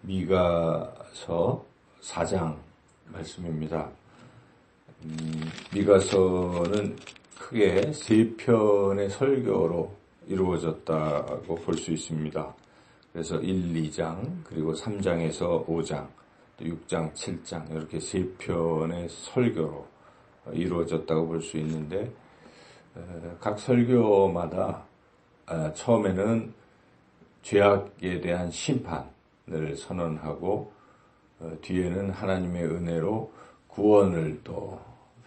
미가서 4장 말씀입니다. 미가서는 크게 세 편의 설교로 이루어졌다고 볼 수 있습니다. 그래서 1, 2장, 그리고 3장에서 5장, 또 6장, 7장 이렇게 세 편의 설교로 이루어졌다고 볼 수 있는데, 각 설교마다 처음에는 죄악에 대한 심판을 선언하고 뒤에는 하나님의 은혜로 구원을 또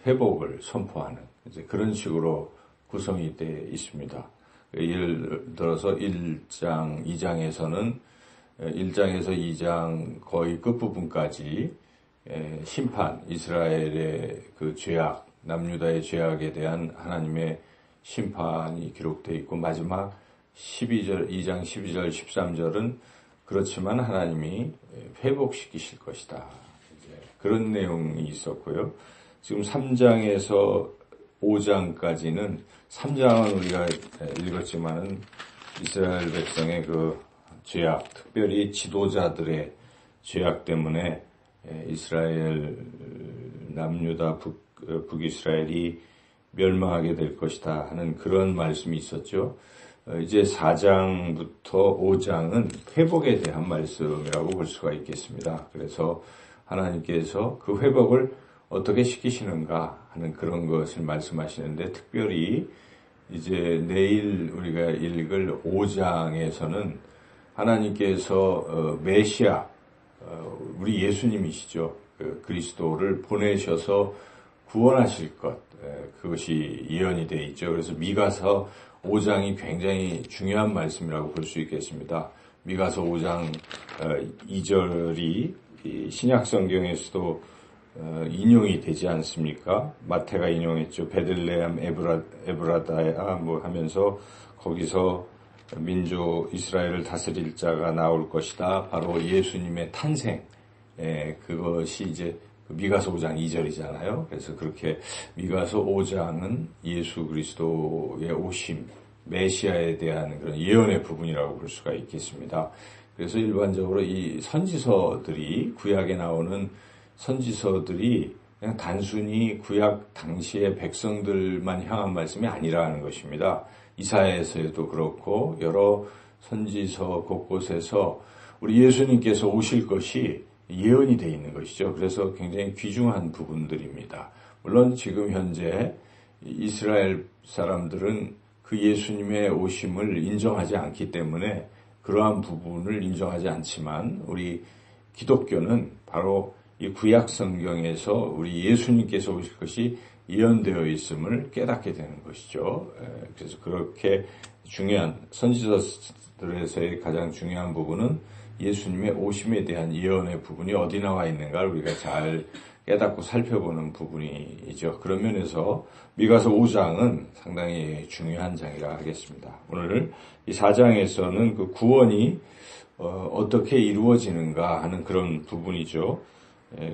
회복을 선포하는 이제 그런 식으로 구성이 되어 있습니다. 예를 들어서 1장, 2장에서는 1장에서 2장 거의 끝부분까지 심판, 이스라엘의 그 죄악, 남유다의 죄악에 대한 하나님의 심판이 기록되어 있고, 마지막 12절, 2장 12절, 13절은 그렇지만 하나님이 회복시키실 것이다. 이제 그런 내용이 있었고요. 지금 3장에서 5장까지는 3장은 우리가 읽었지만은 이스라엘 백성의 그 죄악, 특별히 지도자들의 죄악 때문에 이스라엘 남유다 북이스라엘이 멸망하게 될 것이다 하는 그런 말씀이 있었죠. 이제 4장부터 5장은 회복에 대한 말씀이라고 볼 수가 있겠습니다. 그래서 하나님께서 그 회복을 어떻게 시키시는가 하는 그런 것을 말씀하시는데, 특별히 이제 내일 우리가 읽을 5장에서는 하나님께서 메시아, 우리 예수님이시죠. 그리스도를 보내셔서 구원하실 것, 그것이 예언이 되어 있죠. 그래서 미가서 5장이 굉장히 중요한 말씀이라고 볼 수 있겠습니다. 미가서 5장 2절이 신약 성경에서도 인용이 되지 않습니까? 마태가 인용했죠. 베들레헴 에브라다야 하면서 거기서 민족 이스라엘을 다스릴 자가 나올 것이다. 바로 예수님의 탄생. 그것이 이제 미가서 5장 2절이잖아요. 그래서 그렇게 미가서 5장은 예수 그리스도의 오심, 메시아에 대한 그런 예언의 부분이라고 볼 수가 있겠습니다. 그래서 일반적으로 이 선지서들이, 구약에 나오는 선지서들이 그냥 단순히 구약 당시의 백성들만 향한 말씀이 아니라는 것입니다. 이사야에서도 그렇고 여러 선지서 곳곳에서 우리 예수님께서 오실 것이 예언이 되어 있는 것이죠. 그래서 굉장히 귀중한 부분들입니다. 물론 지금 현재 이스라엘 사람들은 그 예수님의 오심을 인정하지 않기 때문에 그러한 부분을 인정하지 않지만, 우리 기독교는 바로 이 구약 성경에서 우리 예수님께서 오실 것이 예언되어 있음을 깨닫게 되는 것이죠. 그래서 그렇게 중요한 선지서들에서의 가장 중요한 부분은 예수님의 오심에 대한 예언의 부분이 어디 나와 있는가를 우리가 잘 깨닫고 살펴보는 부분이죠. 그런 면에서 미가서 5장은 상당히 중요한 장이라 하겠습니다. 오늘 이 4장에서는 그 구원이 어떻게 이루어지는가 하는 그런 부분이죠.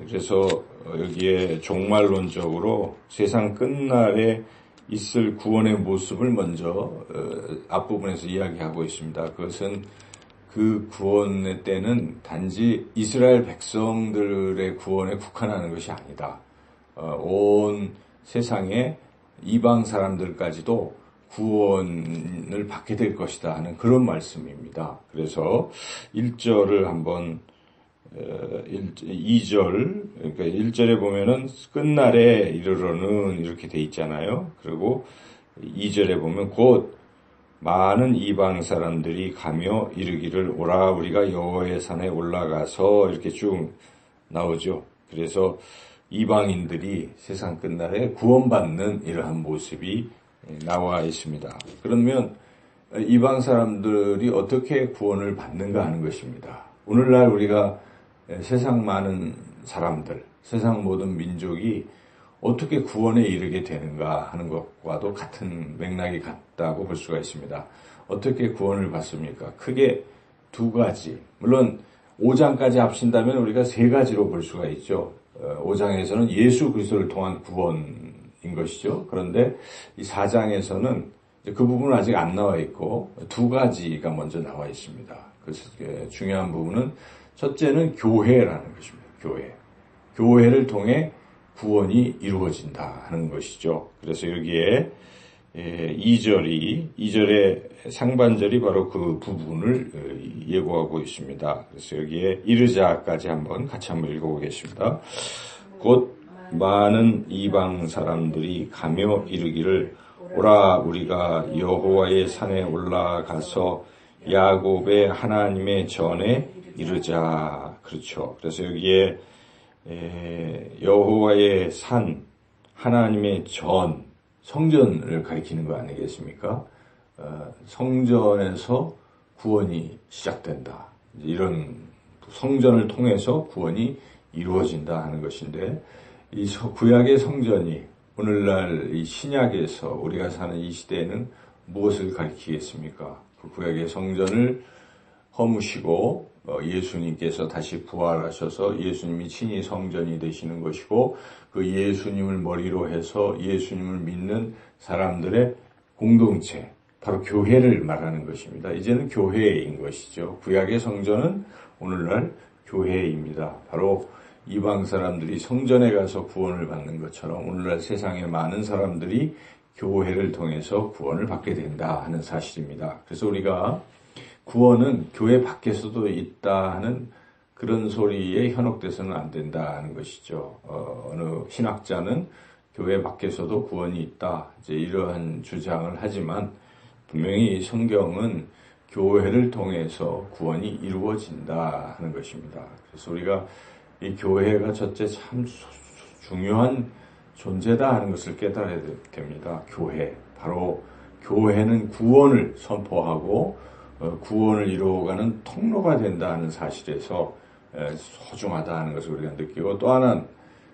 그래서 여기에 종말론적으로 세상 끝날에 있을 구원의 모습을 먼저 앞부분에서 이야기하고 있습니다. 그것은 그 구원의 때는 단지 이스라엘 백성들의 구원에 국한하는 것이 아니다. 온 세상의 이방 사람들까지도 구원을 받게 될 것이다 하는 그런 말씀입니다. 그래서 1절을 한번 2절, 그러니까 1절에 보면은 끝날에 이르러는 이렇게 돼 있잖아요. 그리고 2절에 보면 곧 많은 이방 사람들이 가며 이르기를 오라 우리가 여호와의 산에 올라가서 이렇게 쭉 나오죠. 그래서 이방인들이 세상 끝날에 구원받는 이러한 모습이 나와 있습니다. 그러면 이방 사람들이 어떻게 구원을 받는가 하는 것입니다. 오늘날 우리가 세상 많은 사람들, 세상 모든 민족이 어떻게 구원에 이르게 되는가 하는 것과도 같은 맥락이 같다고 볼 수가 있습니다. 어떻게 구원을 받습니까? 크게 두 가지. 물론 5장까지 합친다면 우리가 세 가지로 볼 수가 있죠. 5장에서는 예수 그리스도를 통한 구원인 것이죠. 그런데 이 4장에서는 그 부분은 아직 안 나와 있고 두 가지가 먼저 나와 있습니다. 그래서 중요한 부분은 첫째는 교회라는 것입니다. 교회. 교회를 통해 구원이 이루어진다 하는 것이죠. 그래서 여기에 2절의 상반절이 바로 그 부분을 예고하고 있습니다. 그래서 여기에 이르자까지 같이 한번 읽어보겠습니다. 곧 많은 이방 사람들이 가며 이르기를 오라 우리가 여호와의 산에 올라가서 야곱의 하나님의 전에 이르자. 그렇죠. 그래서 여기에 여호와의 산, 하나님의 전, 성전을 가리키는 거 아니겠습니까? 성전에서 구원이 시작된다. 이런 성전을 통해서 구원이 이루어진다 하는 것인데, 이 구약의 성전이 오늘날 이 신약에서 우리가 사는 이 시대에는 무엇을 가리키겠습니까? 그 구약의 성전을 허무시고 예수님께서 다시 부활하셔서 예수님이 친히 성전이 되시는 것이고, 그 예수님을 머리로 해서 예수님을 믿는 사람들의 공동체, 바로 교회를 말하는 것입니다. 이제는 교회인 것이죠. 구약의 성전은 오늘날 교회입니다. 바로 이방 사람들이 성전에 가서 구원을 받는 것처럼 오늘날 세상의 많은 사람들이 교회를 통해서 구원을 받게 된다 하는 사실입니다. 그래서 우리가 구원은 교회 밖에서도 있다 하는 그런 소리에 현혹돼서는 안 된다 하는 것이죠. 어느 신학자는 교회 밖에서도 구원이 있다, 이제 이러한 주장을 하지만 분명히 성경은 교회를 통해서 구원이 이루어진다 하는 것입니다. 그래서 우리가 이 교회가 첫째 참 중요한 존재다 하는 것을 깨달아야 됩니다. 교회. 바로 교회는 구원을 선포하고 구원을 이루어가는 통로가 된다 하는 사실에서 소중하다 하는 것을 우리가 느끼고, 또 하나는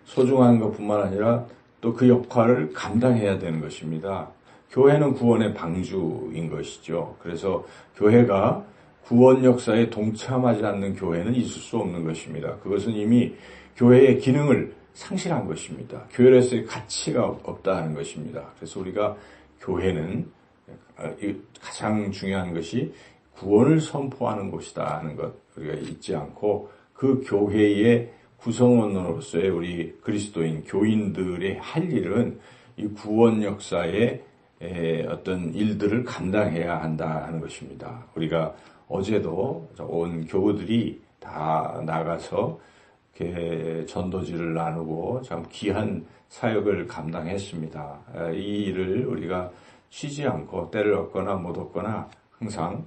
소중한 것뿐만 아니라 또 그 역할을 감당해야 되는 것입니다. 교회는 구원의 방주인 것이죠. 그래서 교회가 구원 역사에 동참하지 않는 교회는 있을 수 없는 것입니다. 그것은 이미 교회의 기능을 상실한 것입니다. 교회로서의 가치가 없다는 것입니다. 그래서 우리가 교회는 가장 중요한 것이 구원을 선포하는 곳이다 하는 것 우리가 잊지 않고, 그 교회의 구성원으로서의 우리 그리스도인 교인들의 할 일은 이 구원 역사의 어떤 일들을 감당해야 한다 하는 것입니다. 우리가 어제도 온 교우들이 다 나가서 이렇게 전도지를 나누고 참 귀한 사역을 감당했습니다. 이 일을 우리가 쉬지 않고 때를 얻거나 못 얻거나 항상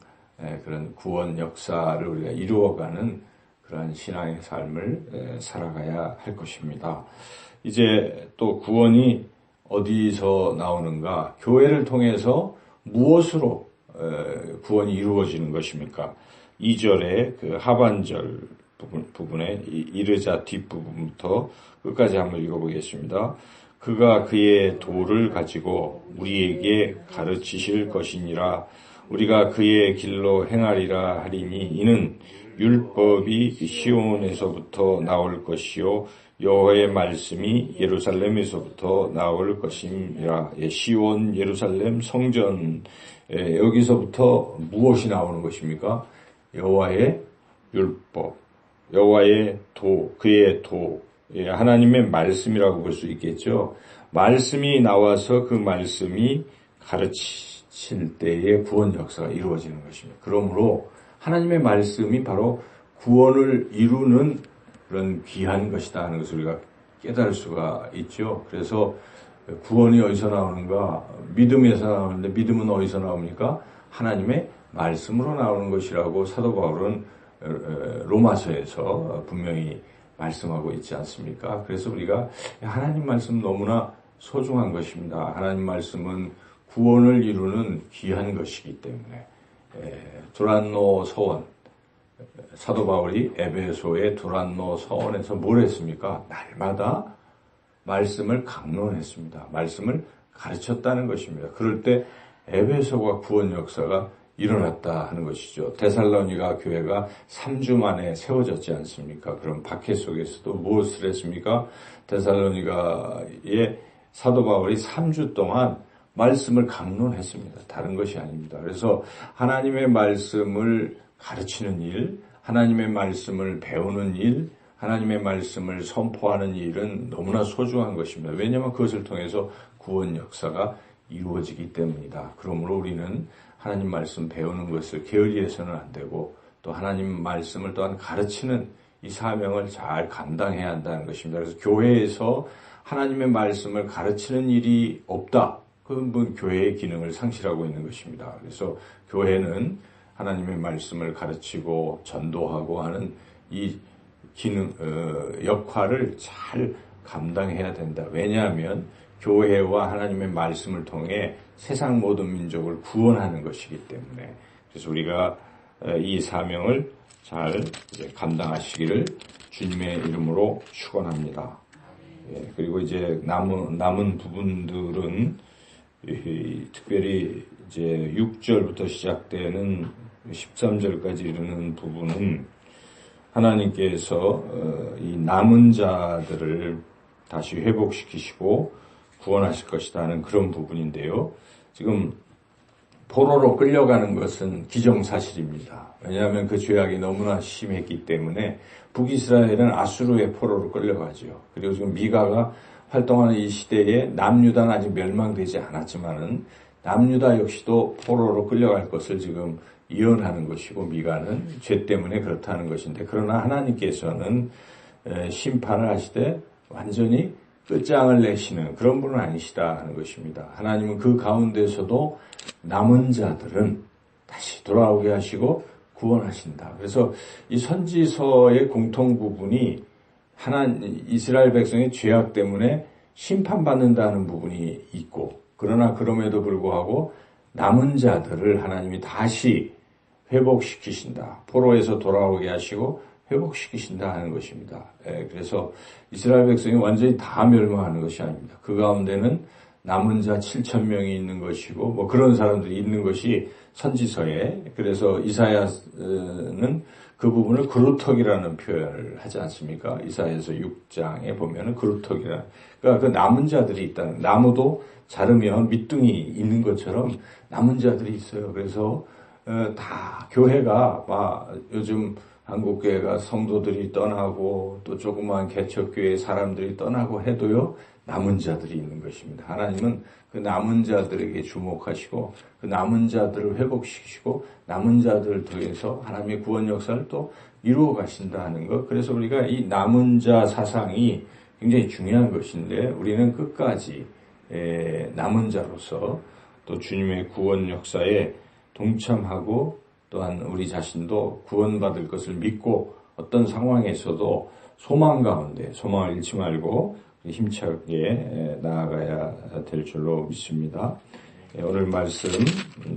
그런 구원 역사를 우리가 이루어가는 그런 신앙의 삶을 살아가야 할 것입니다. 이제 또 구원이 어디서 나오는가? 교회를 통해서 무엇으로 구원이 이루어지는 것입니까? 2절의 그 하반절 부분에 이르자 뒷부분부터 끝까지 한번 읽어보겠습니다. 그가 그의 도를 가지고 우리에게 가르치실 것이니라. 우리가 그의 길로 행하리라 하리니 이는 율법이 시온에서부터 나올 것이요 여호와의 말씀이 예루살렘에서부터 나올 것임이라. 시온, 예루살렘, 성전, 여기서부터 무엇이 나오는 것입니까? 여호와의 율법, 여호와의 도, 그의 도, 하나님의 말씀이라고 볼 수 있겠죠. 말씀이 나와서 그 말씀이 가르칠 때의 구원 역사가 이루어지는 것입니다. 그러므로 하나님의 말씀이 바로 구원을 이루는 그런 귀한 것이다 하는 것을 우리가 깨달을 수가 있죠. 그래서 구원이 어디서 나오는가? 믿음에서 나오는데, 믿음은 어디서 나옵니까? 하나님의 말씀으로 나오는 것이라고 사도 바울은 로마서에서 분명히 말씀하고 있지 않습니까? 그래서 우리가 하나님 말씀 너무나 소중한 것입니다. 하나님 말씀은 구원을 이루는 귀한 것이기 때문에 두란노 서원, 사도 바울이 에베소의 두란노 서원에서 뭘 했습니까? 날마다 말씀을 강론했습니다. 말씀을 가르쳤다는 것입니다. 그럴 때 에베소가 구원 역사가 일어났다 하는 것이죠. 데살로니가 교회가 3주 만에 세워졌지 않습니까? 그럼 박해 속에서도 무엇을 했습니까? 데살로니가의 사도 바울이 3주 동안 말씀을 강론했습니다. 다른 것이 아닙니다. 그래서 하나님의 말씀을 가르치는 일, 하나님의 말씀을 배우는 일, 하나님의 말씀을 선포하는 일은 너무나 소중한 것입니다. 왜냐하면 그것을 통해서 구원 역사가 이루어지기 때문이다. 그러므로 우리는 하나님 말씀 배우는 것을 게을리해서는 안 되고 또 하나님 말씀을 또한 가르치는 이 사명을 잘 감당해야 한다는 것입니다. 그래서 교회에서 하나님의 말씀을 가르치는 일이 없다. 그건 교회의 기능을 상실하고 있는 것입니다. 그래서 교회는 하나님의 말씀을 가르치고 전도하고 하는 이 기능, 역할을 잘 감당해야 된다. 왜냐하면 교회와 하나님의 말씀을 통해 세상 모든 민족을 구원하는 것이기 때문에. 그래서 우리가 이 사명을 잘 감당하시기를 주님의 이름으로 축원합니다. 그리고 이제 남은 부분들은 특별히 이제 6절부터 시작되는 13절까지 이르는 부분은 하나님께서 이 남은 자들을 다시 회복시키시고 구원하실 것이다 하는 그런 부분인데요. 지금 포로로 끌려가는 것은 기정사실입니다. 왜냐하면 그 죄악이 너무나 심했기 때문에 북이스라엘은 아수르의 포로로 끌려가죠. 그리고 지금 미가가 활동하는 이 시대에 남유다는 아직 멸망되지 않았지만은 남유다 역시도 포로로 끌려갈 것을 지금 예언하는 것이고 미가는 죄 때문에 그렇다는 것인데, 그러나 하나님께서는 심판을 하시되 완전히 끝장을 내시는 그런 분은 아니시다 하는 것입니다. 하나님은 그 가운데서도 남은 자들은 다시 돌아오게 하시고 구원하신다. 그래서 이 선지서의 공통 부분이 이스라엘 백성의 죄악 때문에 심판받는다는 부분이 있고, 그러나 그럼에도 불구하고 남은 자들을 하나님이 다시 회복시키신다. 포로에서 돌아오게 하시고 회복시키신다 하는 것입니다. 그래서 이스라엘 백성이 완전히 다 멸망하는 것이 아닙니다. 그 가운데는 남은 자 7,000명이 있는 것이고 뭐 그런 사람들이 있는 것이 선지서에, 그래서 이사야는 그 부분을 그루터기라는 표현을 하지 않습니까? 이사야서 6장에 보면은 그루터기라, 그러니까 그 남은 자들이 있다는, 나무도 자르면 밑둥이 있는 것처럼 남은 자들이 있어요. 그래서 다 교회가 막 요즘 한국교회가 성도들이 떠나고 또 조그마한 개척교회 사람들이 떠나고 해도요, 남은 자들이 있는 것입니다. 하나님은 그 남은 자들에게 주목하시고 그 남은 자들을 회복시키시고 남은 자들을 통해서 하나님의 구원 역사를 또 이루어 가신다는 것. 그래서 우리가 이 남은 자 사상이 굉장히 중요한 것인데, 우리는 끝까지 남은 자로서 또 주님의 구원 역사에 동참하고 또한 우리 자신도 구원받을 것을 믿고 어떤 상황에서도 소망 가운데 소망을 잃지 말고 힘차게 나아가야 될 줄로 믿습니다. 오늘 말씀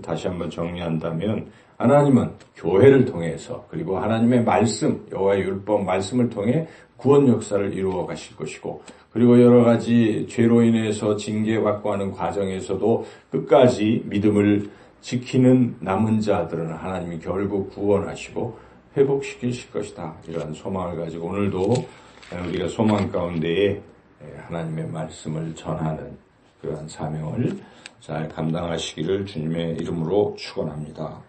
다시 한번 정리한다면, 하나님은 교회를 통해서 그리고 하나님의 말씀, 여호와의 율법 말씀을 통해 구원 역사를 이루어 가실 것이고, 그리고 여러 가지 죄로 인해서 징계받고 하는 과정에서도 끝까지 믿음을 지키는 남은 자들은 하나님이 결국 구원하시고 회복시키실 것이다. 이런 소망을 가지고 오늘도 우리가 소망 가운데에 하나님의 말씀을 전하는 그러한 사명을 잘 감당하시기를 주님의 이름으로 축원합니다.